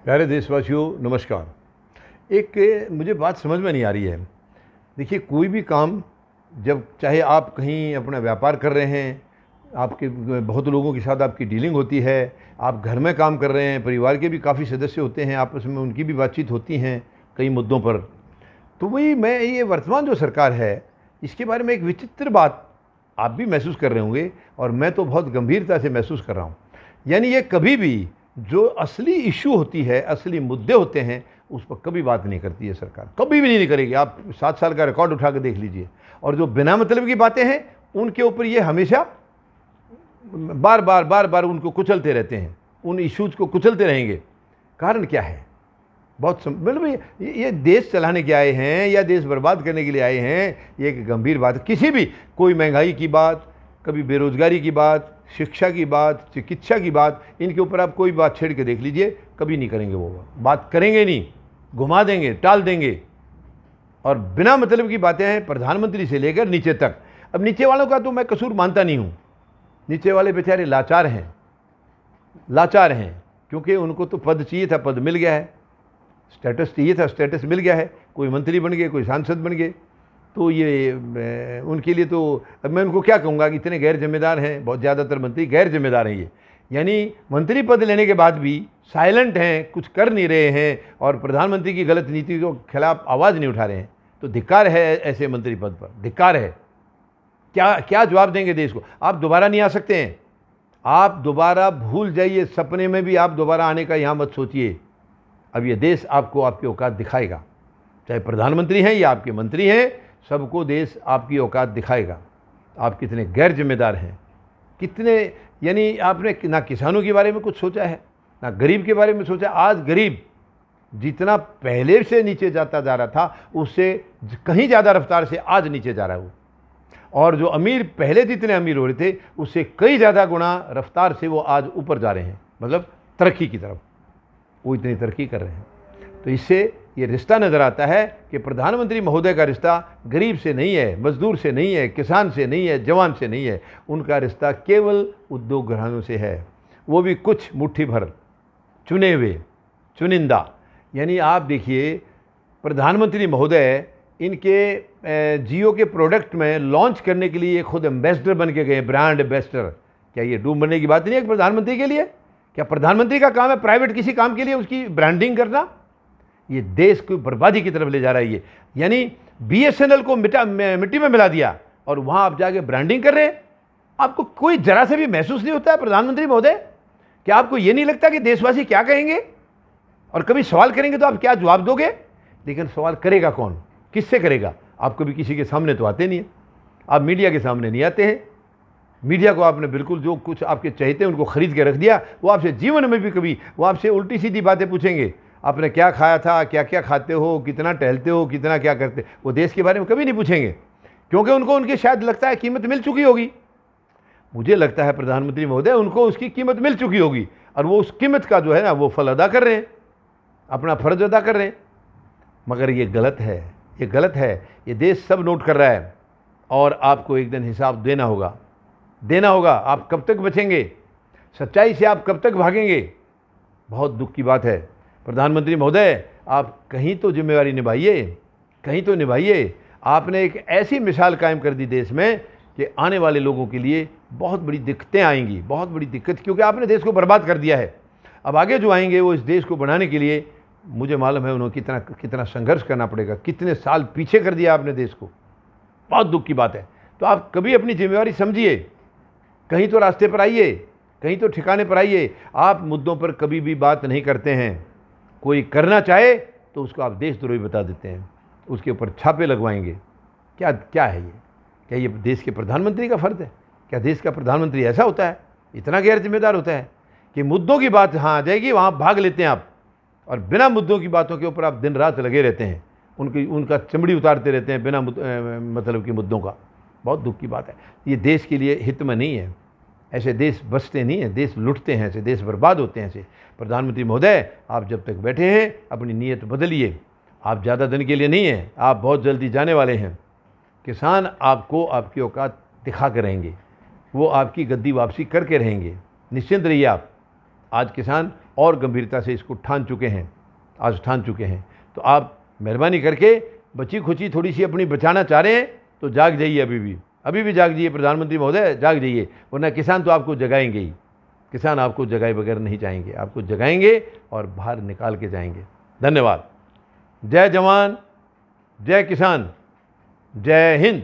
प्यारे देशवासियों नमस्कार। एक मुझे बात समझ में नहीं आ रही है। देखिए, कोई भी काम, जब चाहे आप कहीं अपना व्यापार कर रहे हैं, आपके बहुत लोगों के साथ आपकी डीलिंग होती है, आप घर में काम कर रहे हैं, परिवार के भी काफ़ी सदस्य होते हैं, आपस में उनकी भी बातचीत होती हैं कई मुद्दों पर। तो वही मैं, ये वर्तमान जो सरकार है, इसके बारे में एक विचित्र बात आप भी महसूस कर रहे होंगे और मैं तो बहुत गंभीरता से महसूस कर रहा हूँ। यानी ये कभी भी जो असली इशू होती है, असली मुद्दे होते हैं, उस पर कभी बात नहीं करती है सरकार, कभी भी नहीं करेगी। आप 7 साल का रिकॉर्ड उठा कर देख लीजिए। और जो बिना मतलब की बातें हैं उनके ऊपर ये हमेशा बार बार बार बार उनको कुचलते रहते हैं, उन इश्यूज को कुचलते रहेंगे। कारण क्या है? बहुत मतलब ये देश चलाने के आए हैं या देश बर्बाद करने के लिए आए हैं? ये एक गंभीर बात है। किसी भी, कोई महंगाई की बात, कभी बेरोजगारी की बात, शिक्षा की बात, चिकित्सा की बात, इनके ऊपर आप कोई बात छेड़ के देख लीजिए, कभी नहीं करेंगे। वो बात करेंगे नहीं, घुमा देंगे, टाल देंगे। और बिना मतलब की बातें हैं, प्रधानमंत्री से लेकर नीचे तक। अब नीचे वालों का तो मैं कसूर मानता नहीं हूँ। नीचे वाले बेचारे लाचार हैं, लाचार हैं, क्योंकि उनको तो पद चाहिए था, पद मिल गया है। स्टेटस चाहिए था, स्टेटस मिल गया है। कोई मंत्री बन गए, कोई सांसद बन गए। तो ये उनके लिए तो अब मैं उनको क्या कहूँगा कि इतने गैर जिम्मेदार हैं। बहुत ज़्यादातर मंत्री गैर जिम्मेदार हैं। ये यानी मंत्री पद लेने के बाद भी साइलेंट हैं, कुछ कर नहीं रहे हैं और प्रधानमंत्री की गलत नीति के खिलाफ आवाज़ नहीं उठा रहे हैं। तो धिक्कार है ऐसे मंत्री पद पर, धिक्कार है। क्या क्या जवाब देंगे देश को? आप दोबारा नहीं आ सकते हैं। आप दोबारा भूल जाइए, सपने में भी आप दोबारा आने का यहाँ मत सोचिए। अब ये देश आपको आपकी औकात दिखाएगा। चाहे प्रधानमंत्री हैं या आपके मंत्री हैं, सबको देश आपकी औकात दिखाएगा। आप कितने गैर जिम्मेदार हैं, कितने, यानी आपने ना किसानों के बारे में कुछ सोचा है, ना गरीब के बारे में सोचा। आज गरीब जितना पहले से नीचे जाता जा रहा था, उससे कहीं ज़्यादा रफ्तार से आज नीचे जा रहा है वो। और जो अमीर पहले जितने अमीर हो रहे थे, उससे कई ज़्यादा गुना रफ्तार से वो आज ऊपर जा रहे हैं, मतलब तरक्की की तरफ वो इतनी तरक्की कर रहे हैं। तो इससे ये रिश्ता नज़र आता है कि प्रधानमंत्री महोदय का रिश्ता गरीब से नहीं है, मजदूर से नहीं है, किसान से नहीं है, जवान से नहीं है। उनका रिश्ता केवल उद्योग घरानों से है, वो भी कुछ मुट्ठी भर चुने हुए, चुनिंदा। यानी आप देखिए, प्रधानमंत्री महोदय इनके जियो के प्रोडक्ट में लॉन्च करने के लिए खुद एम्बेसडर बन के गए, ब्रांड एम्बेसडर। क्या ये डूब बनने की बात नहीं है प्रधानमंत्री के लिए? क्या प्रधानमंत्री का काम है प्राइवेट किसी काम के लिए उसकी ब्रांडिंग करना? ये देश को बर्बादी की तरफ ले जा रहा है ये। यानी बीएसएनएल को मिट्टी में मिला दिया और वहां आप जाके ब्रांडिंग कर रहे हैं। आपको कोई जरा से भी महसूस नहीं होता है प्रधानमंत्री महोदय? क्या आपको ये नहीं लगता कि देशवासी क्या कहेंगे? और कभी सवाल करेंगे तो आप क्या जवाब दोगे? लेकिन सवाल करेगा कौन, किससे करेगा? आप कभी किसी के सामने तो आते नहीं है, आप मीडिया के सामने नहीं आते हैं। मीडिया को आपने बिल्कुल, जो कुछ आपके चाहते हैं उनको खरीद के रख दिया। वो आपसे जीवन में भी कभी, वो आपसे उल्टी सीधी बातें पूछेंगे। आपने क्या खाया था, क्या क्या खाते हो, कितना टहलते हो, कितना क्या करते, वो देश के बारे में कभी नहीं पूछेंगे, क्योंकि उनको उनकी शायद लगता है कीमत मिल चुकी होगी। मुझे लगता है प्रधानमंत्री महोदय उनको उसकी कीमत मिल चुकी होगी और वो उस कीमत का जो है ना, वो फल अदा कर रहे हैं, अपना फर्ज अदा कर रहे हैं। मगर ये गलत है, ये गलत है। ये देश सब नोट कर रहा है और आपको एक दिन हिसाब देना होगा, देना होगा। आप कब तक बचेंगे? सच्चाई से आप कब तक भागेंगे? बहुत दुख की बात है। प्रधानमंत्री महोदय, आप कहीं तो जिम्मेवारी निभाइए, कहीं तो निभाइए। आपने एक ऐसी मिसाल कायम कर दी देश में कि आने वाले लोगों के लिए बहुत बड़ी दिक्कतें आएंगी, बहुत बड़ी दिक्कत, क्योंकि आपने देश को बर्बाद कर दिया है। अब आगे जो आएंगे वो इस देश को बनाने के लिए, मुझे मालूम है उन्हें कितना कितना संघर्ष करना पड़ेगा। कितने साल पीछे कर दिया आपने देश को, बहुत दुख की बात है। तो आप कभी अपनी जिम्मेवारी समझिए, कहीं तो रास्ते पर आइए, कहीं तो ठिकाने पर आइए। आप मुद्दों पर कभी भी बात नहीं करते हैं। कोई करना चाहे तो उसको आप देशद्रोही बता देते हैं, उसके ऊपर छापे लगवाएंगे। क्या क्या है ये? क्या ये देश के प्रधानमंत्री का फर्ज है? क्या देश का प्रधानमंत्री ऐसा होता है, इतना गैर जिम्मेदार होता है कि मुद्दों की बात हाँ आ जाएगी वहाँ भाग लेते हैं आप, और बिना मुद्दों की बातों के ऊपर आप दिन रात लगे रहते हैं, उनका चमड़ी उतारते रहते हैं बिना मतलब की मुद्दों का। बहुत दुख की बात है। ये देश के लिए हित में नहीं है। ऐसे देश बचते नहीं हैं, देश लुटते हैं, ऐसे देश बर्बाद होते हैं ऐसे। प्रधानमंत्री महोदय, आप जब तक बैठे हैं अपनी नीयत बदलिए। आप ज़्यादा दिन के लिए नहीं हैं, आप बहुत जल्दी जाने वाले हैं। किसान आपको आपकी औकात दिखा के रहेंगे, वो आपकी गद्दी वापसी करके रहेंगे, निश्चिंत रहिए आप। आज किसान और गंभीरता से इसको ठान चुके हैं, आज ठान चुके हैं। तो आप मेहरबानी करके बची खुची थोड़ी सी अपनी बचाना चाह रहे हैं तो जाग जाइए, अभी भी जाग जाइए प्रधानमंत्री महोदय, जाग जाइए, वरना किसान तो आपको जगाएंगे ही। किसान आपको जगाए बगैर नहीं जाएंगे, आपको जगाएंगे और बाहर निकाल के जाएंगे। धन्यवाद। जय जवान, जय किसान, जय हिंद।